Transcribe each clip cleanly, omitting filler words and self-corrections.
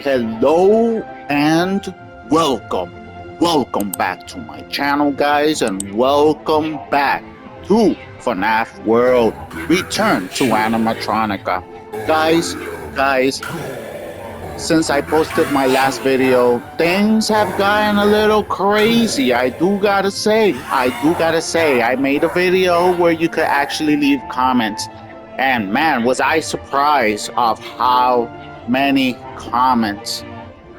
Hello and welcome. Welcome back to my channel, guys, and welcome back to FNAF World. Return to Animatronica. Guys, since I posted my last video, things have gotten a little crazy. I gotta say, I made a video where you could actually leave comments. And man, was I surprised of how many comments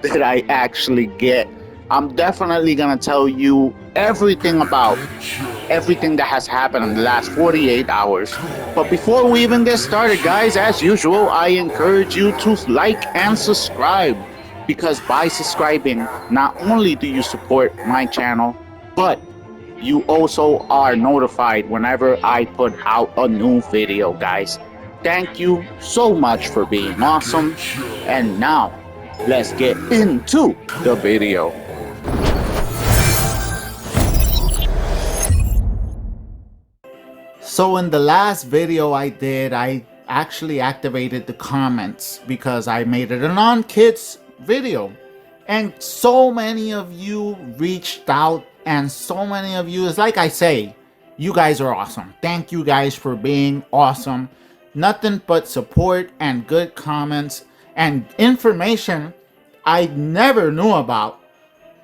did I actually get. I'm definitely gonna tell you everything about everything that has happened in the last 48 hours. But before we even get started, guys, as usual, I encourage you to like and subscribe, because by subscribing, not only do you support my channel, but you also are notified whenever I put out a new video, guys. Thank you so much for being awesome. And now, let's get into the video. So in the last video I did, I actually activated the comments because I made it a non-kids video. And so many of you reached out, and so many of you, it's like I say, you guys are awesome. Thank you guys for being awesome. Nothing but support and good comments and information I never knew about.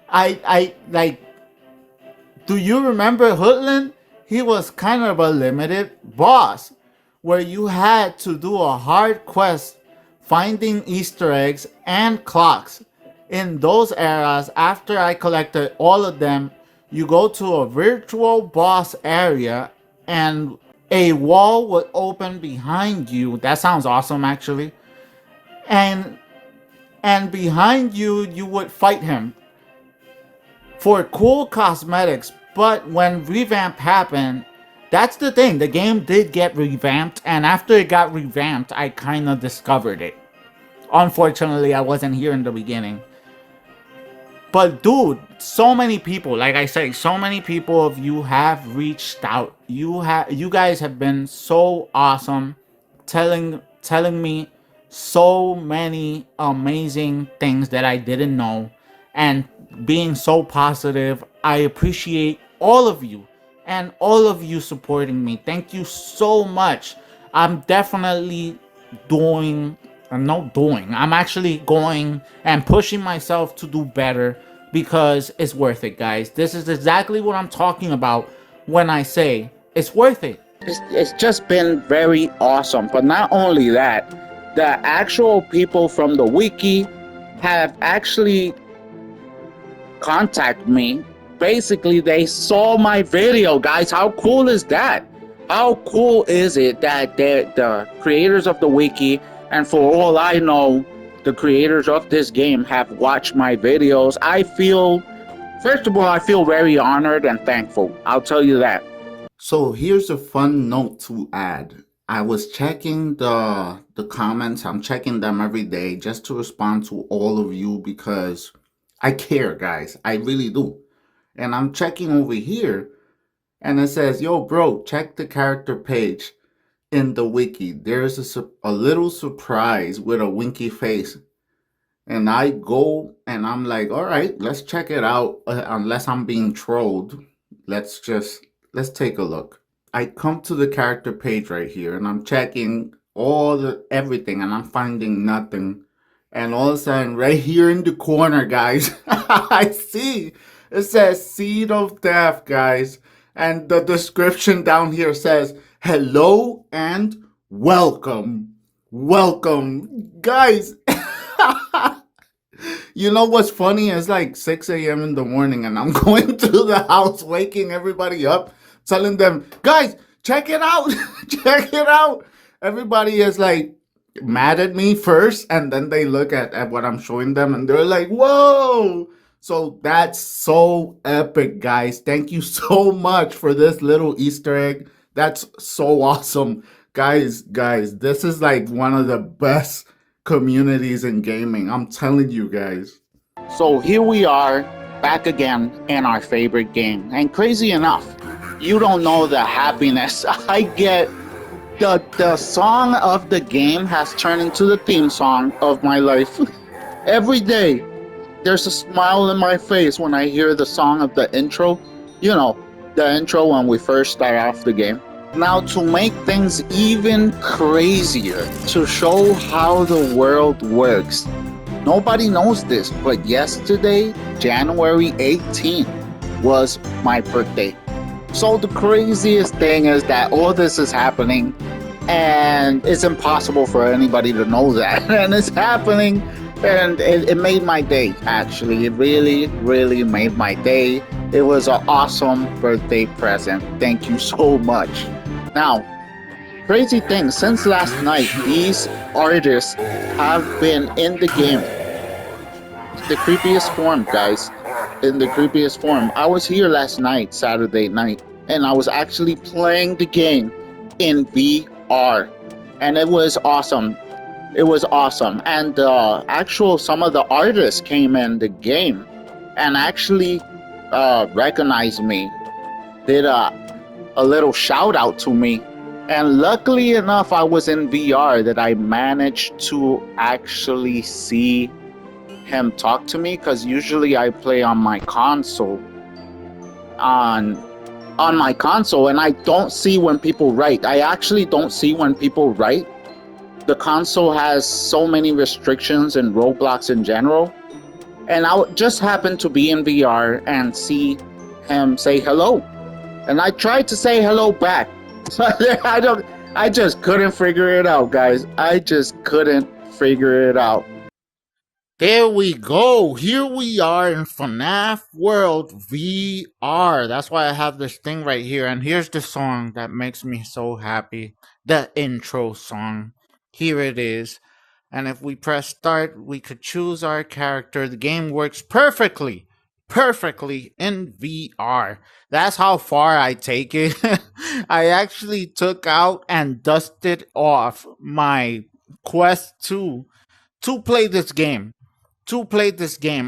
I like, do you remember Hoodlin? He was kind of a limited boss where you had to do a hard quest finding Easter eggs and clocks. In those eras, after I collected all of them, you go to a virtual boss area and a wall would open behind you. That sounds awesome, actually. And behind you, you would fight him for cool cosmetics. But when revamp happened, that's the thing, the game did get revamped, and after it got revamped, I kind of discovered it. Unfortunately, I wasn't here in the beginning. But dude, so many people, like I say, so many people of you have reached out. You guys have been so awesome, telling me so many amazing things that I didn't know, and being so positive. I appreciate all of you and all of you supporting me. Thank you so much. I'm definitely I'm actually going and pushing myself to do better, because it's worth it, guys. This is exactly what I'm talking about when I say it's worth it. It's just been very awesome. But not only that, the actual people from the wiki have actually contacted me. Basically, they saw my video, guys. How cool is that? How cool is it that the creators of the wiki, and for all I know, the creators of this game have watched my videos? First of all, I feel very honored and thankful. I'll tell you that. So here's a fun note to add. I was checking the comments. I'm checking them every day just to respond to all of you, because I care, guys. I really do. And I'm checking over here, and it says, yo, bro, check the character page in the wiki. There's a little surprise with a winky face. And I go and I'm like, all right, let's check it out. Unless I'm being trolled, let's take a look. I come to the character page right here, and I'm checking everything, and I'm finding nothing. And all of a sudden, right here in the corner, guys, I see it says Seed of Death, guys. And the description down here says, hello and welcome. Welcome, guys. You know what's funny? It's like 6 a.m. in the morning, and I'm going through the house, waking everybody up, telling them, guys, check it out. Check it out. Everybody is like mad at me first, and then they look at what I'm showing them, and they're like, whoa. So that's so epic, guys. Thank you so much for this little Easter egg. That's so awesome. Guys, this is like one of the best communities in gaming. I'm telling you guys. So here we are, back again in our favorite game. And crazy enough, you don't know the happiness I get. The song of the game has turned into the theme song of my life. Every day, there's a smile in my face when I hear the song of the intro. You know, the intro when we first start off the game. Now, to make things even crazier, to show how the world works, nobody knows this, but yesterday, January 18th, was my birthday. So the craziest thing is that all this is happening and it's impossible for anybody to know that. And it's happening and it made my day, actually. It really, really made my day. It was an awesome birthday present. Thank you so much. Now, crazy thing, since last night, these artists have been in the game. The creepiest form, guys. In the creepiest form. I was here last night, Saturday night, and I was actually playing the game in VR. And it was awesome. It was awesome. And actual some of the artists came in the game and actually recognized me, did a little shout out to me. And luckily enough, I was in VR that I managed to actually see him talk to me, because usually I play on my console on my console and I don't see when people write. I actually don't see when people write. The console has so many restrictions and roadblocks in general. And I just happened to be in VR and see him say hello. And I tried to say hello back. I just couldn't figure it out, guys. I just couldn't figure it out. There we go. Here we are in FNAF World VR. That's why I have this thing right here. And here's the song that makes me so happy. The intro song. Here it is. And if we press start, we could choose our character. The game works perfectly. Perfectly in VR. That's how far I take it. I actually took out and dusted off my Quest 2 to play this game.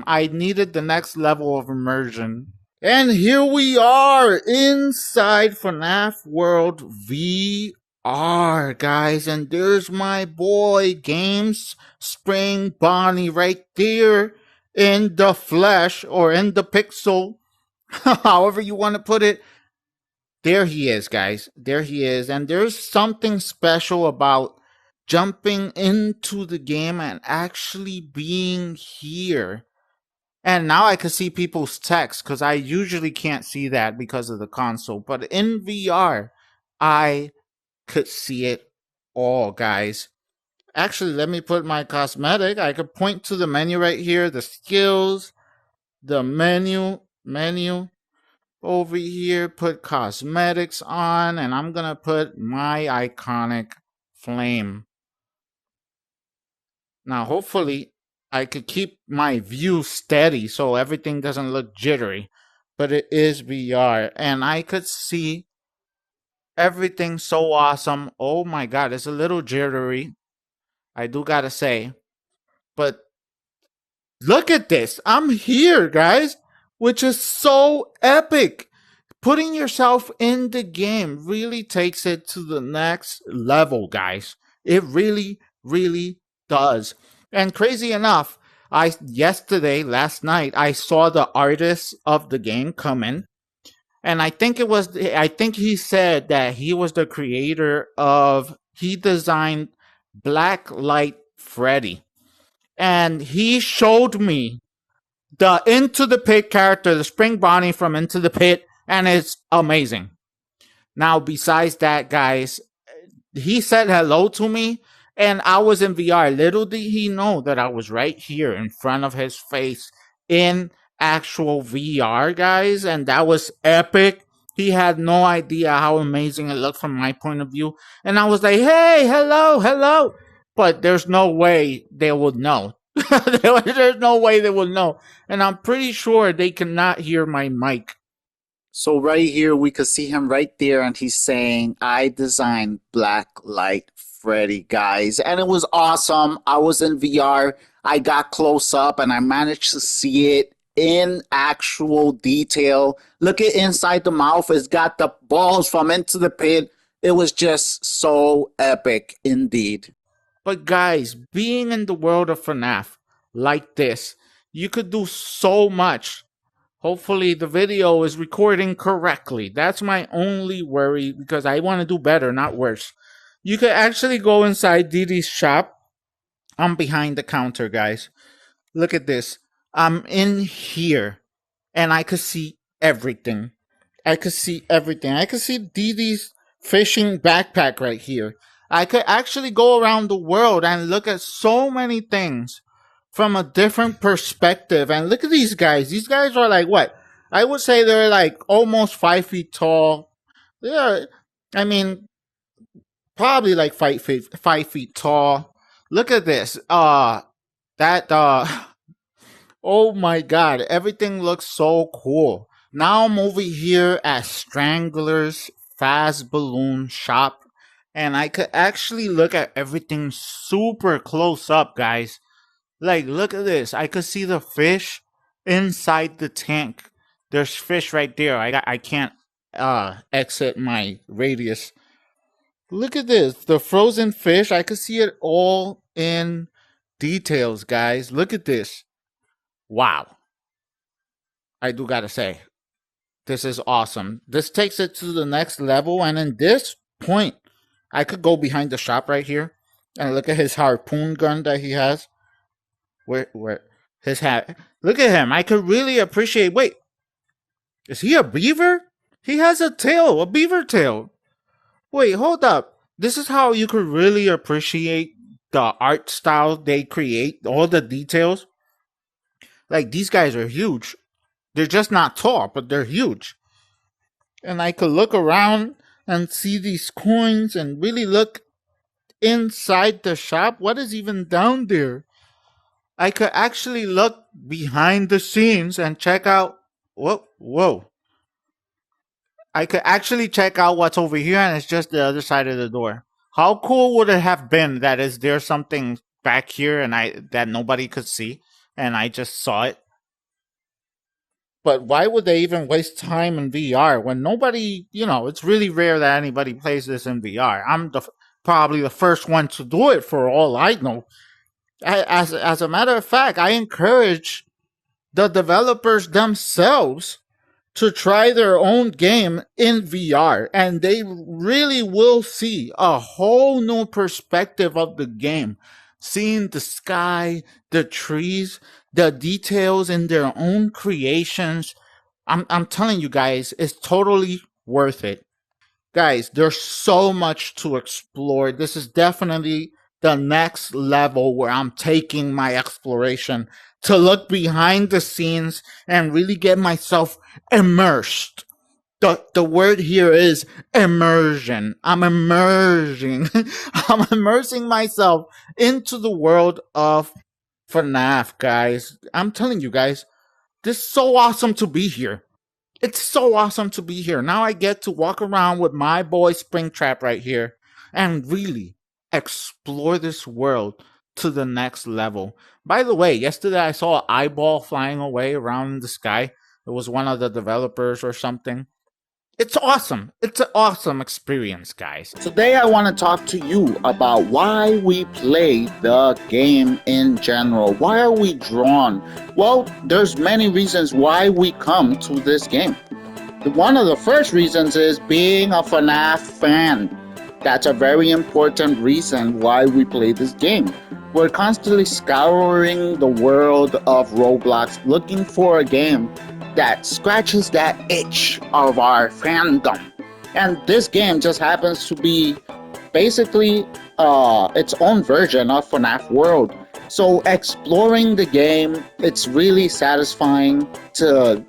I needed the next level of immersion. And here we are inside FNAF World VR, guys. And there's my boy Games Spring Bonnie right there in the flesh or in the pixel, however you want to put it. There he is, guys. There he is. And there's something special about jumping into the game and actually being here. And now I can see people's text because I usually can't see that because of the console. But in VR, I could see it all, guys. Actually, let me put my cosmetic. I could point to the menu right here, the skills, the menu over here, put cosmetics on, and I'm gonna put my iconic flame. Now, hopefully, I could keep my view steady so everything doesn't look jittery. But it is VR, and I could see everything so awesome. Oh my god, it's a little jittery, I do gotta say. But look at this. I'm here, guys, which is so epic. Putting yourself in the game really takes it to the next level, guys. It really, really does. And crazy enough, last night, I saw the artist of the game come in. And I think he said that he was the creator he designed Black Light Freddy. And he showed me the Into the Pit character, the Spring Bonnie from Into the Pit, and it's amazing. Now, besides that, guys, he said hello to me, and I was in VR. Little did he know that I was right here in front of his face in actual VR, guys, and that was epic. He had no idea how amazing it looked from my point of view. And I was like, hey, hello, hello. But there's no way they would know. There's no way they would know. And I'm pretty sure they cannot hear my mic. So right here, we could see him right there, and he's saying, "I designed Black Light Freddy, guys," and it was awesome. I was in VR. I got close up, and I managed to see it in actual detail. Look at inside the mouth. It's got the balls from Into the Pit. It was just so epic, indeed. But guys, being in the world of FNAF, like this. You could do so much. Hopefully the video is recording correctly. That's my only worry because I want to do better, not worse. You could actually go inside Didi's shop. I'm behind the counter, guys. Look at this. I'm in here and I could see everything. I could see everything. I could see Didi's fishing backpack right here. I could actually go around the world and look at so many things from a different perspective. And look at these guys. These guys are like what? I would say they're like almost 5 feet tall. Yeah, I mean, probably like 5 feet tall. Look at this. That oh my god, everything looks so cool. Now I'm over here at Strangler's Fast Balloon Shop, and I could actually look at everything super close up, guys. Like, look at this. I could see the fish inside the tank. There's fish right there. I can't exit my radius. Look at this. The frozen fish. I could see it all in details, guys. Look at this. Wow. I do gotta say, this is awesome. This takes it to the next level, and in this point, I could go behind the shop right here and look at his harpoon gun that he has. Where his hat? Look at him. I could really appreciate. Wait, is he a beaver? He has a tail, a beaver tail. Wait, hold up. This is how you could really appreciate the art style they create, all the details. Like, these guys are huge. They're just not tall, but they're huge. And I could look around and see these coins and really look inside the shop. What is even down there? I could actually look behind the scenes and check out. Whoa. I could actually check out what's over here, and it's just the other side of the door. How cool would it have been that is there something back here and that nobody could see, and I just saw it? But why would they even waste time in VR when nobody, it's really rare that anybody plays this in VR. I'm probably the first one to do it for all I know. As a matter of fact, I encourage the developers themselves to try their own game in VR, and they really will see a whole new perspective of the game. Seeing the sky, the trees, the details in their own creations. I'm telling you guys, it's totally worth it. Guys, there's so much to explore. This is definitely the next level where I'm taking my exploration to look behind the scenes and really get myself immersed. The word here is immersion. I'm immersing. I'm immersing myself into the world of FNAF, guys. I'm telling you guys, this is so awesome to be here. It's so awesome to be here. Now I get to walk around with my boy Springtrap right here and really explore this world to the next level. By the way, yesterday I saw an eyeball flying away around in the sky. It was one of the developers or something. It's awesome. It's an awesome experience, guys. Today I want to talk to you about why we play the game in general. Why are we drawn? Well, there's many reasons why we come to this game. One of the first reasons is being a FNAF fan. That's a very important reason why we play this game. We're constantly scouring the world of Roblox looking for a game that scratches that itch of our fandom. And this game just happens to be basically its own version of FNAF World. So exploring the game, it's really satisfying to,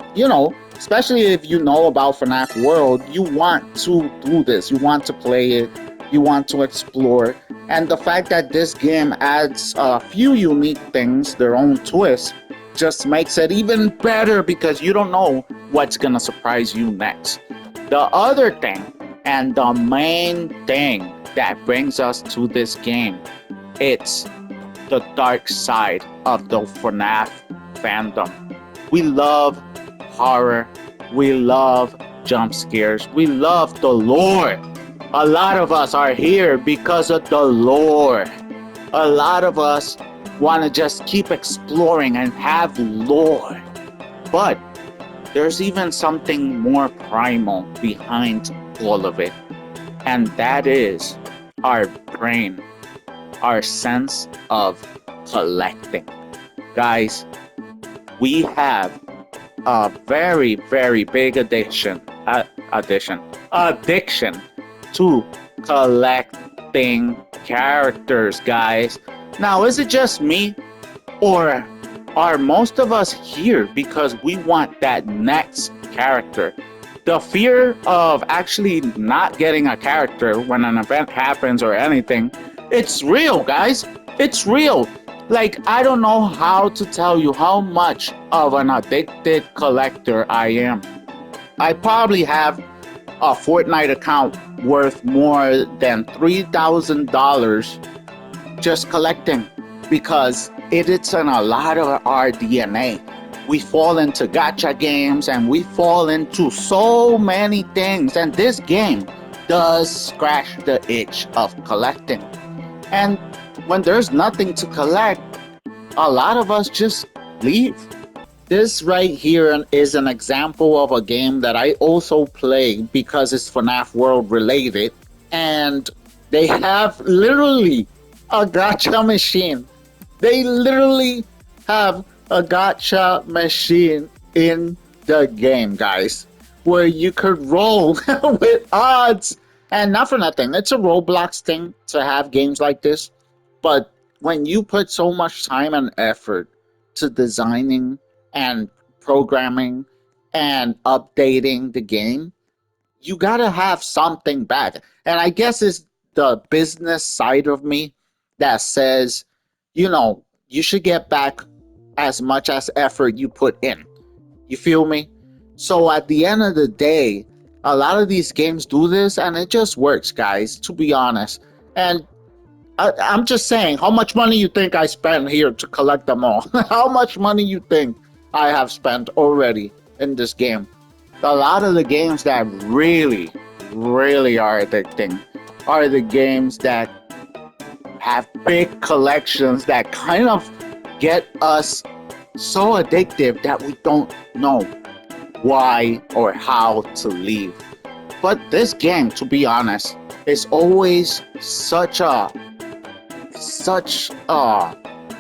especially if you know about FNAF World, you want to do this, you want to play it, you want to explore. And the fact that this game adds a few unique things, their own twists, just makes it even better because you don't know what's gonna surprise you next. The other thing, and the main thing that brings us to this game, it's the dark side of the FNAF fandom. We love horror, we love jump scares, we love the lore. A lot of us are here because of the lore. A lot of us want to just keep exploring and have lore. But there's even something more primal behind all of it, and that is our brain, our sense of collecting. Guys, we have a very, very big addiction to collecting characters, guys. Now, is it just me, or are most of us here because we want that next character? The fear of actually not getting a character when an event happens or anything, it's real, guys. It's real. Like, I don't know how to tell you how much of an addicted collector I am. I probably have a Fortnite account worth more than $3,000 just collecting, because it's in a lot of our DNA. We fall into gacha games and we fall into so many things, and this game does scratch the itch of collecting. And when there's nothing to collect, a lot of us just leave. This right here is an example of a game that I also play because it's FNAF World related, and they have literally a gacha machine. They literally have a gacha machine in the game, guys, where you could roll with odds. And not for nothing, it's a Roblox thing to have games like this. But when you put so much time and effort to designing and programming and updating the game, you gotta have something back. And I guess it's the business side of me that says, you should get back as much as effort you put in. You feel me? So at the end of the day, a lot of these games do this, and it just works, guys, to be honest. And I'm just saying, how much money you think I spent here to collect them all? How much money you think I have spent already in this game? A lot of the games that really, really are addicting are the games that have big collections that kind of get us so addictive that we don't know why or how to leave. But this game, to be honest, is always such a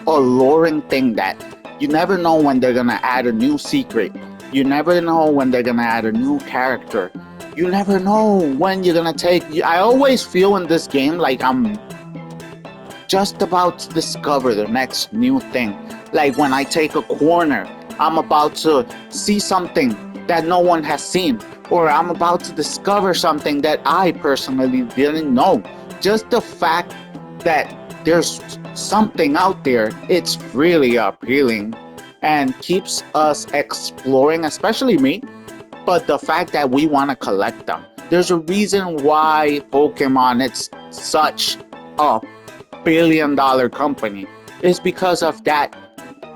alluring thing that you never know when they're gonna add a new secret. You never know when they're gonna add a new character. You never know when you're gonna take. I always feel in this game like I'm just about to discover the next new thing. Like when I take a corner, I'm about to see something that no one has seen, or I'm about to discover something that I personally didn't know. Just the fact that there's something out there, it's really appealing and keeps us exploring, especially me. But the fact that we want to collect them, there's a reason why Pokemon, it's such a billion-dollar company. It's because of that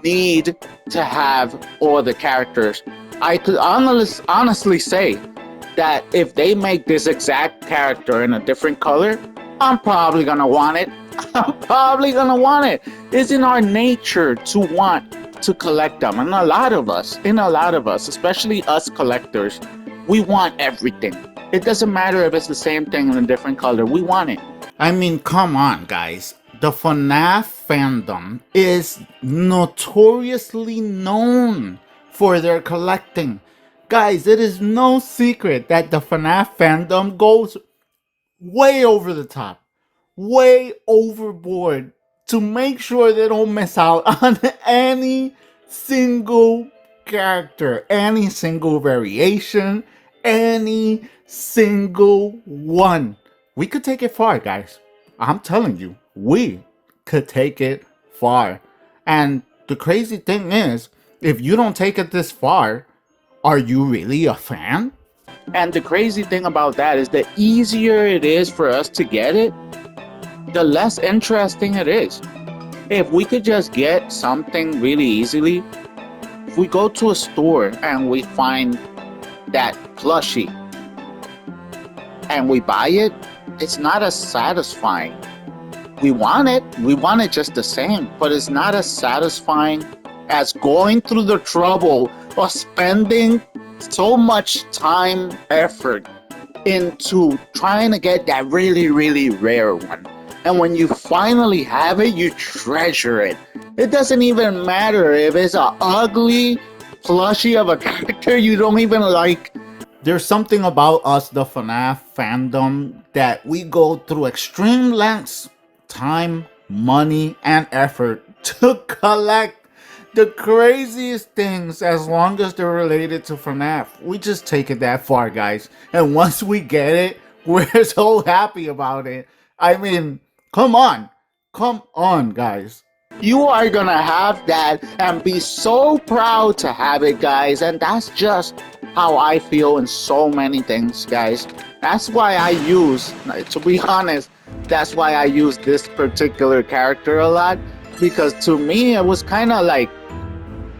need to have all the characters. I could honestly say that if they make this exact character in a different color, I'm probably gonna want it. I'm probably gonna want it. It's in our nature to want to collect them. And a lot of us, especially us collectors, we want everything. It doesn't matter if it's the same thing in a different color. We want it. I mean, come on, guys. The FNAF fandom is notoriously known for their collecting. Guys, it is no secret that the FNAF fandom goes way over the top, way overboard to make sure they don't miss out on any single character, any single variation, any single one. We could take it far, guys. I'm telling you, we could take it far. And the crazy thing is, if you don't take it this far, are you really a fan? And the crazy thing about that is the easier it is for us to get it, the less interesting it is. If we could just get something really easily, if we go to a store and we find that plushie and we buy it, it's not as satisfying. We want it just the same, but it's not as satisfying as going through the trouble of spending so much time, effort into trying to get that really, really rare one. And when you finally have it, you treasure it. It doesn't even matter if it's a ugly plushie of a character you don't even like. There's something about us, the FNAF fandom, that we go through extreme lengths, time, money, and effort to collect the craziest things as long as they're related to FNAF. We just take it that far, guys. And once we get it, we're so happy about it. I mean, come on. Come on, guys. You are gonna have that and be so proud to have it, guys. And that's just how I feel in so many things, guys. That's why I use, to be honest, that's why I use this particular character a lot. Because to me, it was kind of like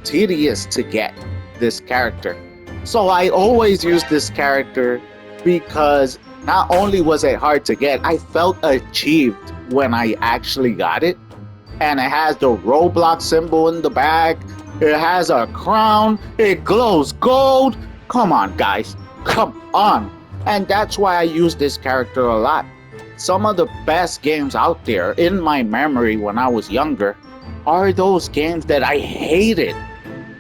tedious to get this character. So I always use this character because not only was it hard to get, I felt achieved when I actually got it. And it has the Roblox symbol in the back. It has a crown. It glows gold. Come on, guys. Come on. And that's why I use this character a lot. Some of the best games out there in my memory when I was younger are those games that I hated.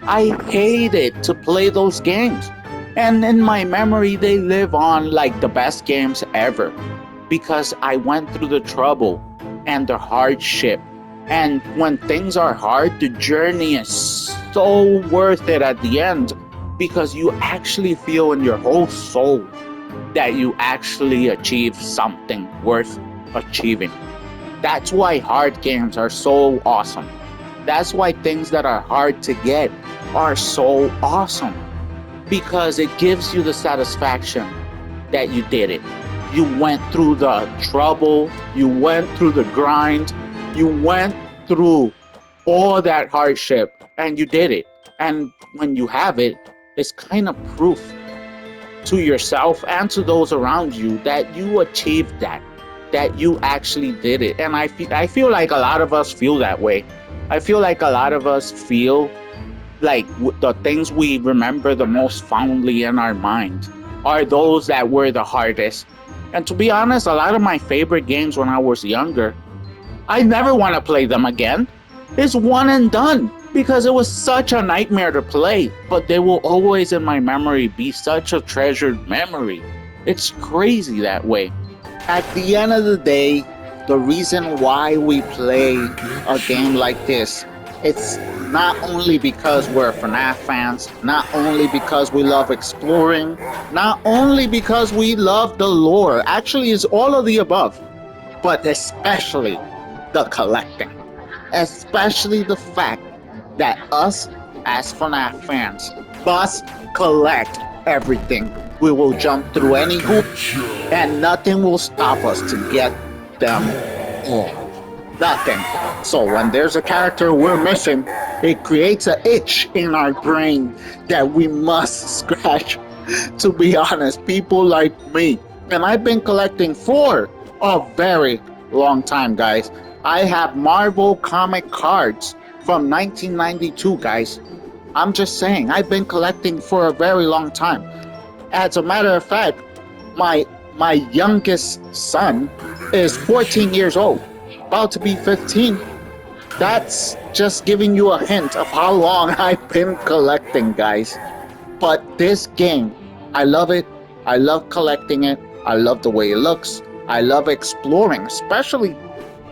I hated to play those games. And in my memory, they live on like the best games ever. Because I went through the trouble and the hardship. And when things are hard, the journey is so worth it at the end because you actually feel in your whole soul that you actually achieved something worth achieving. That's why hard games are so awesome. That's why things that are hard to get are so awesome because it gives you the satisfaction that you did it. You went through the trouble, you went through the grind, you went through all that hardship and you did it. And when you have it, it's kind of proof to yourself and to those around you that you achieved that you actually did it. And I feel like a lot of us feel that way. I feel like a lot of us feel like the things we remember the most fondly in our mind are those that were the hardest. And to be honest, a lot of my favorite games when I was younger, I never want to play them again. It's one and done because it was such a nightmare to play, but they will always in my memory be such a treasured memory. It's crazy that way. At the end of the day, the reason why we play a game like this, it's not only because we're FNAF fans, not only because we love exploring, not only because we love the lore, actually it's all of the above, but especially the collecting. Especially the fact that us as FNAF fans must collect everything. We will jump through any hoop and nothing will stop us to get them all. Nothing. So when there's a character we're missing, it creates an itch in our brain that we must scratch. To be honest, people like me. And I've been collecting for a very long time, guys. I have Marvel comic cards from 1992, guys. I'm just saying, I've been collecting for a very long time. As a matter of fact, my youngest son is 14 years old, about to be 15. That's just giving you a hint of how long I've been collecting, guys. But this game, I love it. I love collecting it. I love the way it looks. I love exploring, especially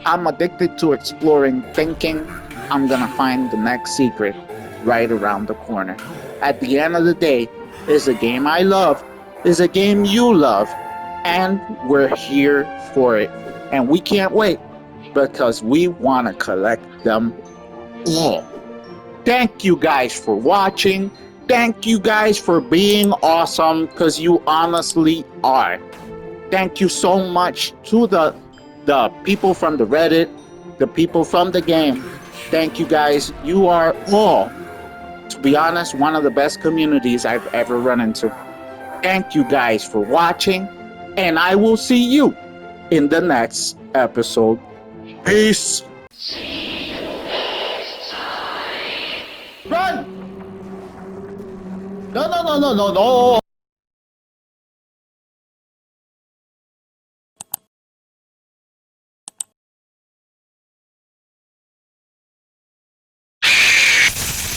I'm addicted to exploring, thinking I'm gonna find the next secret right around the corner. At the end of the day, it's a game I love, it's a game you love, and we're here for it. And we can't wait because we want to collect them all. Thank you guys for watching. Thank you guys for being awesome because you honestly are. Thank you so much to the people from the Reddit, the people from the game. Thank you guys. You are all, to be honest, one of the best communities I've ever run into. Thank you guys for watching, and I will see you in the next episode. Peace. Run! No, no, no, no, no, no.